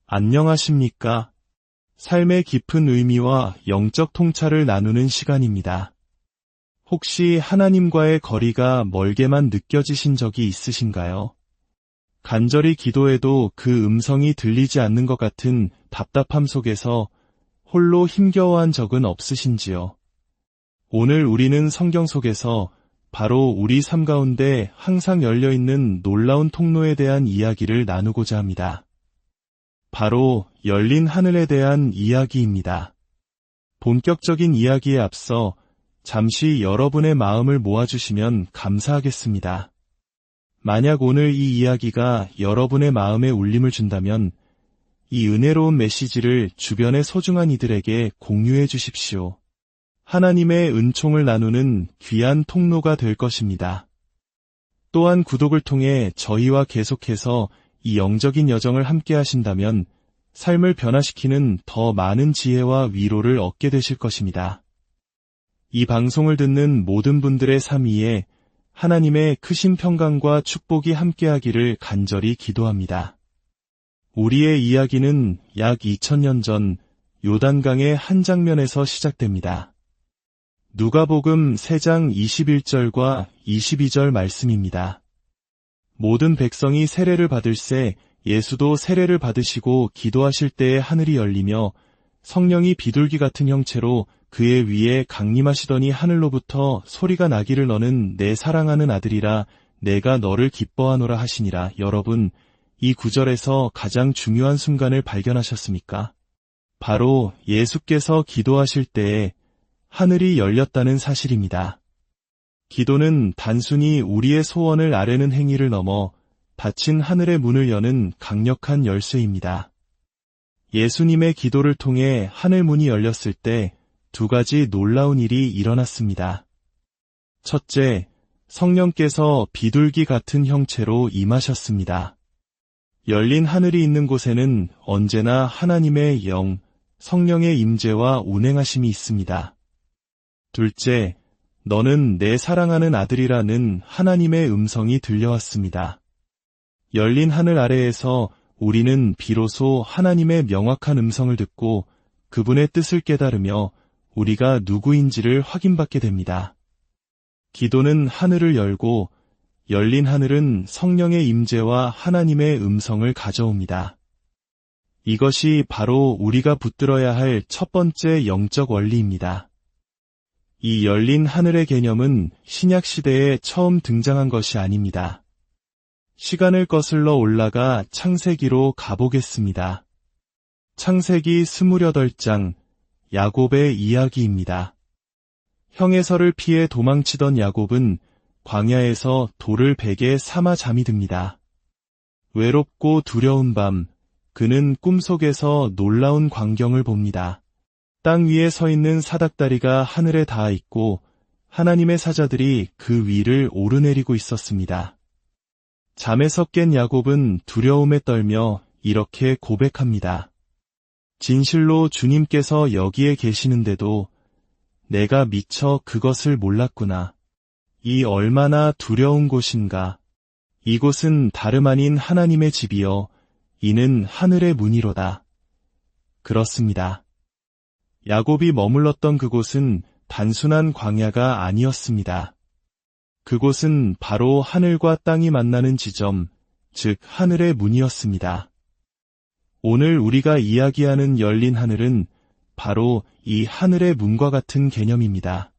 안녕하십니까? 삶의 깊은 의미와 영적 통찰을 나누는 시간입니다. 혹시 하나님과의 거리가 멀게만 느껴지신 적이 있으신가요? 간절히 기도해도 그 음성이 들리지 않는 것 같은 답답함 속에서 홀로 힘겨워한 적은 없으신지요? 오늘 우리는 성경 속에서 바로 우리 삶 가운데 항상 열려있는 놀라운 통로에 대한 이야기를 나누고자 합니다. 바로 열린 하늘에 대한 이야기입니다. 본격적인 이야기에 앞서 잠시 여러분의 마음을 모아주시면 감사하겠습니다. 만약 오늘 이 이야기가 여러분의 마음에 울림을 준다면 이 은혜로운 메시지를 주변의 소중한 이들에게 공유해 주십시오. 하나님의 은총을 나누는 귀한 통로가 될 것입니다. 또한 구독을 통해 저희와 계속해서 이 영적인 여정을 함께 하신다면 삶을 변화시키는 더 많은 지혜와 위로를 얻게 되실 것입니다. 이 방송을 듣는 모든 분들의 삶 위에 하나님의 크신 평강과 축복이 함께하기를 간절히 기도합니다. 우리의 이야기는 약 2000년 전 요단강의 한 장면에서 시작됩니다. 누가복음 3장 21절과 22절 말씀입니다. 모든 백성이 세례를 받을새 예수도 세례를 받으시고 기도하실 때에 하늘이 열리며 성령이 비둘기 같은 형체로 그의 위에 강림하시더니 하늘로부터 소리가 나기를 너는 내 사랑하는 아들이라 내가 너를 기뻐하노라 하시니라. 여러분, 이 구절에서 가장 중요한 순간을 발견하셨습니까? 바로 예수께서 기도하실 때에 하늘이 열렸다는 사실입니다. 기도는 단순히 우리의 소원을 아뢰는 행위를 넘어 닫힌 하늘의 문을 여는 강력한 열쇠입니다. 예수님의 기도를 통해 하늘 문이 열렸을 때 두 가지 놀라운 일이 일어났습니다. 첫째, 성령께서 비둘기 같은 형체로 임하셨습니다. 열린 하늘이 있는 곳에는 언제나 하나님의 영, 성령의 임재와 운행하심이 있습니다. 둘째, 너는 내 사랑하는 아들이라는 하나님의 음성이 들려왔습니다. 열린 하늘 아래에서 우리는 비로소 하나님의 명확한 음성을 듣고 그분의 뜻을 깨달으며 우리가 누구인지를 확인받게 됩니다. 기도는 하늘을 열고 열린 하늘은 성령의 임재와 하나님의 음성을 가져옵니다. 이것이 바로 우리가 붙들어야 할 첫 번째 영적 원리입니다. 이 열린 하늘의 개념은 신약 시대에 처음 등장한 것이 아닙니다. 시간을 거슬러 올라가 창세기로 가보겠습니다. 창세기 28장, 야곱의 이야기입니다. 형의 설을 피해 도망치던 야곱은 광야에서 돌을 베개 삼아 잠이 듭니다. 외롭고 두려운 밤, 그는 꿈속에서 놀라운 광경을 봅니다. 땅 위에 서 있는 사닥다리가 하늘에 닿아 있고 하나님의 사자들이 그 위를 오르내리고 있었습니다. 잠에서 깬 야곱은 두려움에 떨며 이렇게 고백합니다. 진실로 주님께서 여기에 계시는데도 내가 미처 그것을 몰랐구나. 이 얼마나 두려운 곳인가. 이곳은 다름 아닌 하나님의 집이요 이는 하늘의 문이로다. 그렇습니다. 야곱이 머물렀던 그곳은 단순한 광야가 아니었습니다. 그곳은 바로 하늘과 땅이 만나는 지점, 즉 하늘의 문이었습니다. 오늘 우리가 이야기하는 열린 하늘은 바로 이 하늘의 문과 같은 개념입니다.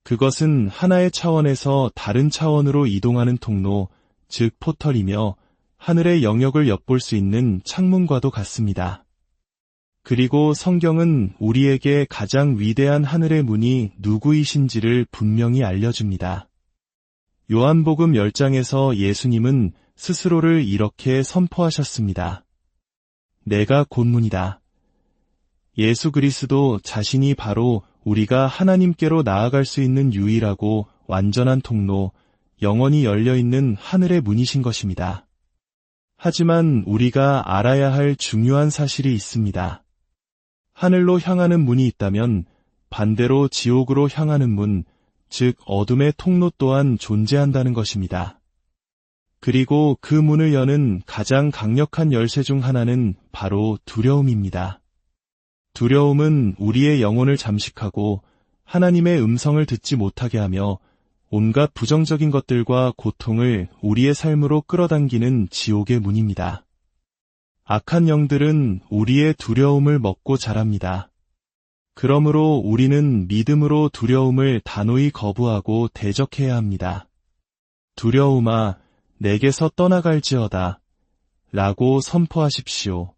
그것은 하나의 차원에서 다른 차원으로 이동하는 통로, 즉 포털이며 하늘의 영역을 엿볼 수 있는 창문과도 같습니다. 그리고 성경은 우리에게 가장 위대한 하늘의 문이 누구이신지를 분명히 알려줍니다. 요한복음 10장에서 예수님은 스스로를 이렇게 선포하셨습니다. 내가 곧 문이다. 예수 그리스도 자신이 바로 우리가 하나님께로 나아갈 수 있는 유일하고 완전한 통로, 영원히 열려있는 하늘의 문이신 것입니다. 하지만 우리가 알아야 할 중요한 사실이 있습니다. 하늘로 향하는 문이 있다면 반대로 지옥으로 향하는 문, 즉 어둠의 통로 또한 존재한다는 것입니다. 그리고 그 문을 여는 가장 강력한 열쇠 중 하나는 바로 두려움입니다. 두려움은 우리의 영혼을 잠식하고 하나님의 음성을 듣지 못하게 하며 온갖 부정적인 것들과 고통을 우리의 삶으로 끌어당기는 지옥의 문입니다. 악한 영들은 우리의 두려움을 먹고 자랍니다. 그러므로 우리는 믿음으로 두려움을 단호히 거부하고 대적해야 합니다. 두려움아, 내게서 떠나갈지어다 라고 선포하십시오.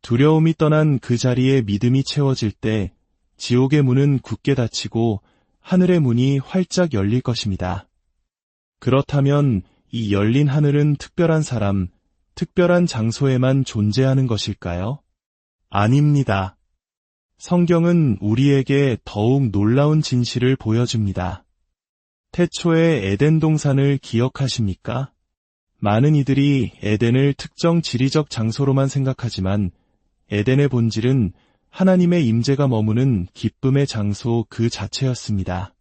두려움이 떠난 그 자리에 믿음이 채워질 때 지옥의 문은 굳게 닫히고 하늘의 문이 활짝 열릴 것입니다. 그렇다면 이 열린 하늘은 특별한 사람, 특별한 장소에만 존재하는 것일까요? 아닙니다. 성경은 우리에게 더욱 놀라운 진실을 보여줍니다. 태초의 에덴 동산을 기억하십니까? 많은 이들이 에덴을 특정 지리적 장소로만 생각하지만 에덴의 본질은 하나님의 임재가 머무는 기쁨의 장소 그 자체였습니다.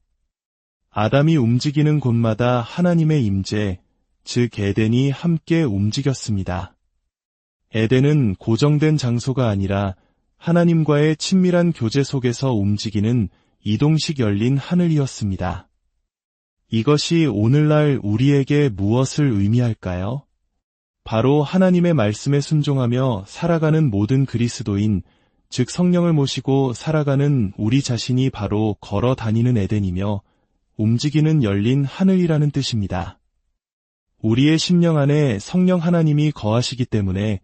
아담이 움직이는 곳마다 하나님의 임재, 즉 에덴이 함께 움직였습니다. 에덴은 고정된 장소가 아니라 하나님과의 친밀한 교제 속에서 움직이는 이동식 열린 하늘이었습니다. 이것이 오늘날 우리에게 무엇을 의미할까요? 바로 하나님의 말씀에 순종하며 살아가는 모든 그리스도인, 즉 성령을 모시고 살아가는 우리 자신이 바로 걸어 다니는 에덴이며 움직이는 열린 하늘이라는 뜻입니다. 우리의 심령 안에 성령 하나님이 거하시기 때문에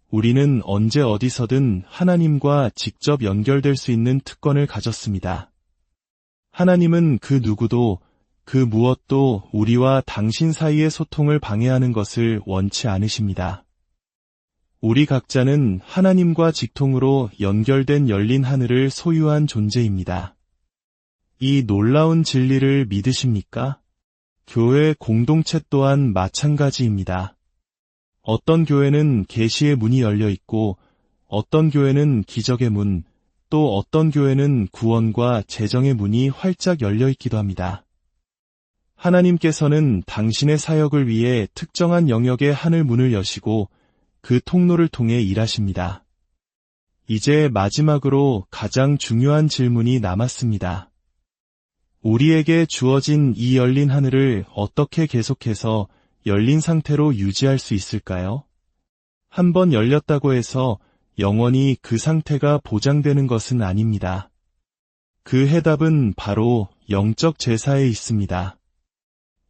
우리는 언제 어디서든 하나님과 직접 연결될 수 있는 특권을 가졌습니다. 하나님은 그 누구도 그 무엇도 우리와 당신 사이의 소통을 방해하는 것을 원치 않으십니다. 우리 각자는 하나님과 직통으로 연결된 열린 하늘을 소유한 존재입니다. 이 놀라운 진리를 믿으십니까? 교회 공동체 또한 마찬가지입니다. 어떤 교회는 계시의 문이 열려 있고 어떤 교회는 기적의 문, 또 어떤 교회는 구원과 재정의 문이 활짝 열려 있기도 합니다. 하나님께서는 당신의 사역을 위해 특정한 영역의 하늘 문을 여시고 그 통로를 통해 일하십니다. 이제 마지막으로 가장 중요한 질문이 남았습니다. 우리에게 주어진 이 열린 하늘을 어떻게 계속해서 열린 상태로 유지할 수 있을까요? 한번 열렸다고 해서 영원히 그 상태가 보장되는 것은 아닙니다. 그 해답은 바로 영적 제사에 있습니다.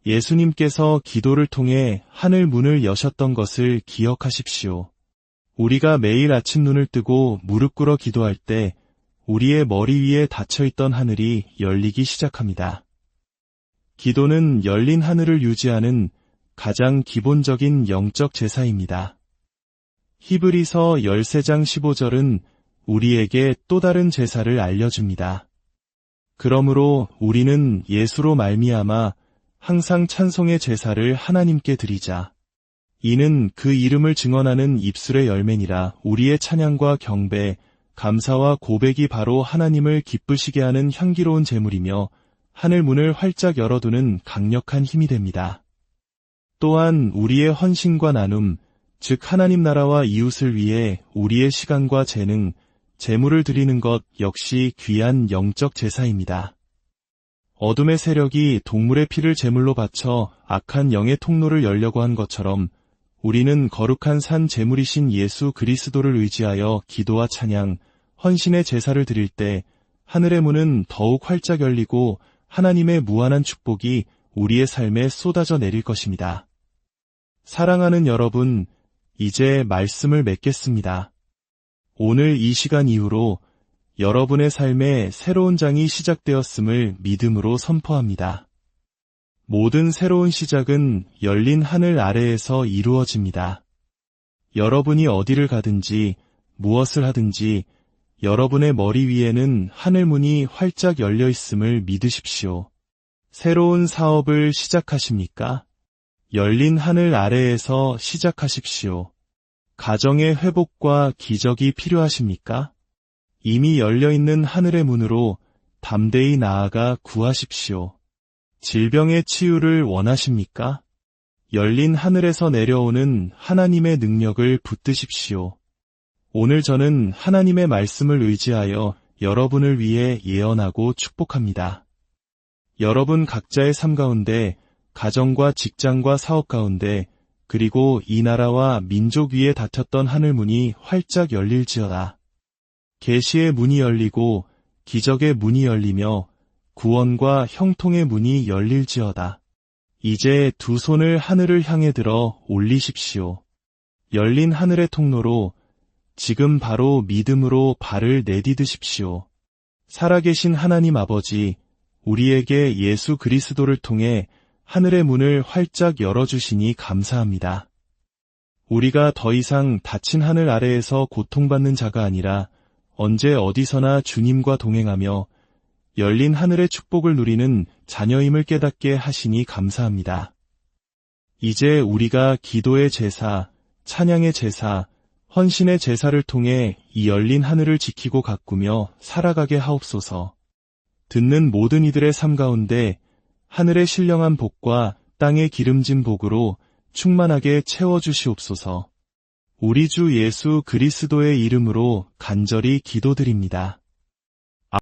예수님께서 기도를 통해 하늘 문을 여셨던 것을 기억하십시오. 우리가 매일 아침 눈을 뜨고 무릎 꿇어 기도할 때 우리의 머리 위에 닫혀있던 하늘이 열리기 시작합니다. 기도는 열린 하늘을 유지하는 가장 기본적인 영적 제사입니다. 히브리서 13장 15절은 우리에게 또 다른 제사를 알려줍니다. 그러므로 우리는 예수로 말미암아 항상 찬송의 제사를 하나님께 드리자. 이는 그 이름을 증언하는 입술의 열매니라. 우리의 찬양과 경배, 감사와 고백이 바로 하나님을 기쁘시게 하는 향기로운 제물이며 하늘 문을 활짝 열어두는 강력한 힘이 됩니다. 또한 우리의 헌신과 나눔, 즉 하나님 나라와 이웃을 위해 우리의 시간과 재능, 재물을 드리는 것 역시 귀한 영적 제사입니다. 어둠의 세력이 동물의 피를 제물로 바쳐 악한 영의 통로를 열려고 한 것처럼 우리는 거룩한 산 제물이신 예수 그리스도를 의지하여 기도와 찬양, 헌신의 제사를 드릴 때 하늘의 문은 더욱 활짝 열리고 하나님의 무한한 축복이 우리의 삶에 쏟아져 내릴 것입니다. 사랑하는 여러분, 이제 말씀을 맺겠습니다. 오늘 이 시간 이후로 여러분의 삶에 새로운 장이 시작되었음을 믿음으로 선포합니다. 모든 새로운 시작은 열린 하늘 아래에서 이루어집니다. 여러분이 어디를 가든지 무엇을 하든지 여러분의 머리 위에는 하늘 문이 활짝 열려 있음을 믿으십시오. 새로운 사업을 시작하십니까? 열린 하늘 아래에서 시작하십시오. 가정의 회복과 기적이 필요하십니까? 이미 열려있는 하늘의 문으로 담대히 나아가 구하십시오. 질병의 치유를 원하십니까? 열린 하늘에서 내려오는 하나님의 능력을 붙드십시오. 오늘 저는 하나님의 말씀을 의지하여 여러분을 위해 예언하고 축복합니다. 여러분 각자의 삶 가운데, 가정과 직장과 사업 가운데, 그리고 이 나라와 민족 위에 닫혔던 하늘문이 활짝 열릴지어다. 계시의 문이 열리고 기적의 문이 열리며 구원과 형통의 문이 열릴지어다. 이제 두 손을 하늘을 향해 들어 올리십시오. 열린 하늘의 통로로 지금 바로 믿음으로 발을 내디드십시오. 살아계신 하나님 아버지, 우리에게 예수 그리스도를 통해 하늘의 문을 활짝 열어주시니 감사합니다. 우리가 더 이상 닫힌 하늘 아래에서 고통받는 자가 아니라 언제 어디서나 주님과 동행하며 열린 하늘의 축복을 누리는 자녀임을 깨닫게 하시니 감사합니다. 이제 우리가 기도의 제사, 찬양의 제사, 헌신의 제사를 통해 이 열린 하늘을 지키고 가꾸며 살아가게 하옵소서. 듣는 모든 이들의 삶 가운데 하늘의 신령한 복과 땅의 기름진 복으로 충만하게 채워주시옵소서. 우리 주 예수 그리스도의 이름으로 간절히 기도드립니다.